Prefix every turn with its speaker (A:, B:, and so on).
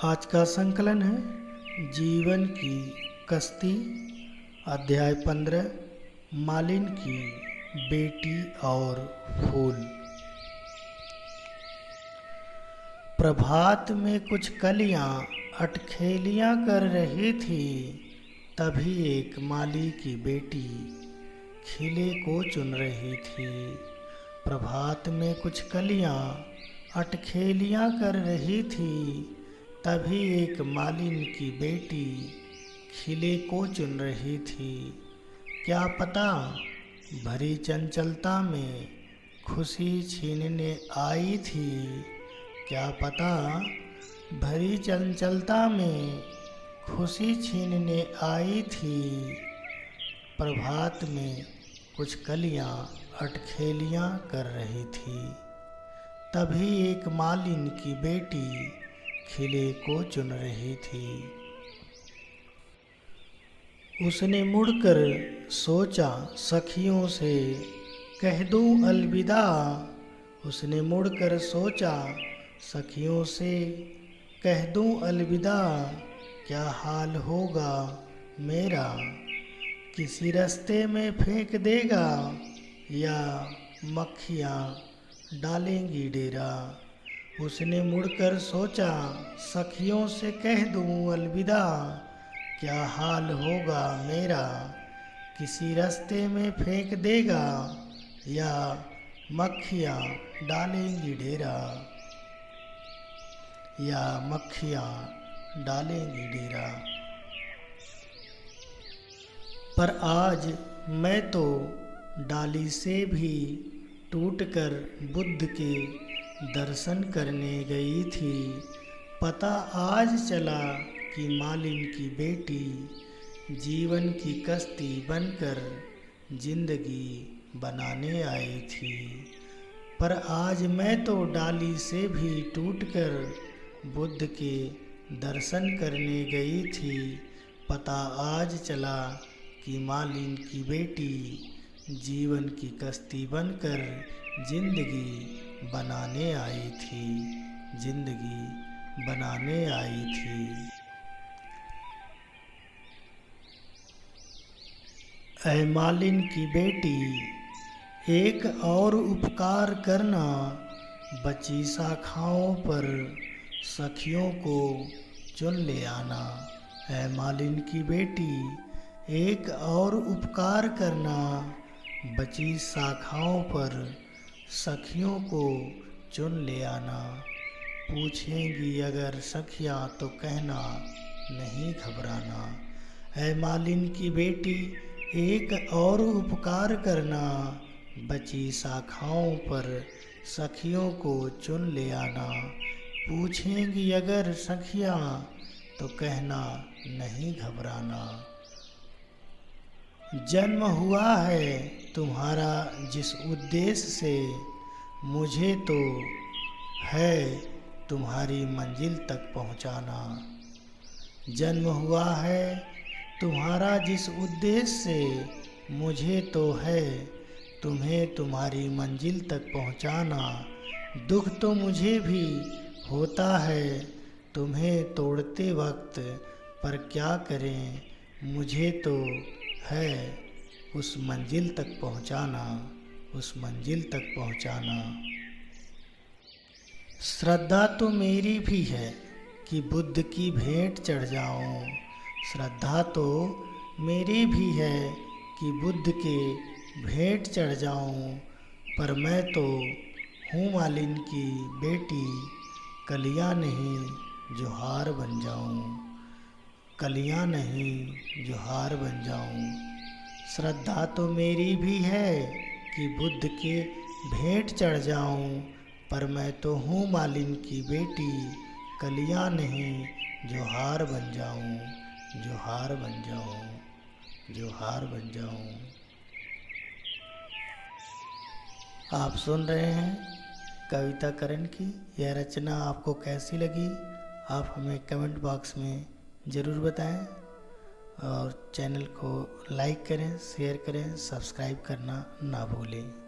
A: आज का संकलन है जीवन की कश्ती, अध्याय 15, मालिन की बेटी और फूल। प्रभात में कुछ कलियां अटखेलियां कर रही थी, तभी एक माली की बेटी खिले को चुन रही थी। प्रभात में कुछ कलियां अटखेलियां कर रही थी, तभी एक मालिन की बेटी खिले को चुन रही थी। क्या पता भरी चंचलता में खुशी छीनने आई थी, क्या पता भरी चंचलता में खुशी छीनने आई थी। प्रभात में कुछ कलियां अटखेलियां कर रही थी, तभी एक मालिन की बेटी खिले को चुन रही थी। उसने मुड़कर सोचा, सखियों से कह दूं अलविदा। उसने मुड़कर सोचा, सखियों से कह दूं अलविदा। क्या हाल होगा मेरा, किसी रास्ते में फेंक देगा, या मक्खियाँ डालेंगी डेरा। उसने मुड़कर सोचा, सखियों से कह दूं अलविदा। क्या हाल होगा मेरा, किसी रास्ते में फेंक देगा, या मक्खियाँ डालेंगी डेरा, या मक्खियाँ डालेंगी डेरा। पर आज मैं तो डाली से भी टूटकर बुद्ध के दर्शन करने गई थी। पता आज चला कि मालिन की बेटी जीवन की कश्ती बनकर जिंदगी बनाने आई थी। पर आज मैं तो डाली से भी टूटकर बुद्ध के दर्शन करने गई थी। पता आज चला कि मालिन की बेटी जीवन की कश्ती बनकर जिंदगी बनाने आई थी, जिंदगी बनाने आई थी। ऐ मालिन की बेटी, एक और उपकार करना, बची शाखाओं पर सखियों को चुन ले आना। ऐ मालिन की बेटी, एक और उपकार करना, बची शाखाओं पर सखियों को चुन ले आना। पूछेंगी अगर सखियाँ तो कहना, नहीं घबराना। ऐ मालिन की बेटी, एक और उपकार करना, बची शाखाओं पर सखियों को चुन ले आना। पूछेंगी अगर सखियाँ तो कहना, नहीं घबराना। जन्म हुआ है तुम्हारा जिस उद्देश्य से, मुझे तो है तुम्हारी मंजिल तक पहुंचाना। जन्म हुआ है तुम्हारा जिस उद्देश्य से, मुझे तो है तुम्हें तुम्हारी मंजिल तक पहुंचाना। दुख तो मुझे भी होता है तुम्हें तोड़ते वक्त, पर क्या करें मुझे तो है उस मंजिल तक पहुंचाना, उस मंजिल तक पहुंचाना। श्रद्धा तो मेरी भी है कि बुद्ध की भेंट चढ़ जाऊं। श्रद्धा तो मेरी भी है कि बुद्ध के भेंट चढ़ जाऊं। पर मैं तो हूँ मालिन की बेटी, कलियां नहीं जोहार बन जाऊं, कलियां नहीं जोहार बन जाऊं। श्रद्धा तो मेरी भी है कि बुद्ध के भेंट चढ़ जाऊं। पर मैं तो हूँ मालिन की बेटी, कलियां नहीं जोहार बन जाऊं, जोहार बन जाऊं, जोहार बन जाऊं। आप सुन रहे हैं कविता करण की। यह रचना आपको कैसी लगी, आप हमें कमेंट बॉक्स में ज़रूर बताएं, और चैनल को लाइक करें, शेयर करें, सब्सक्राइब करना ना भूलें।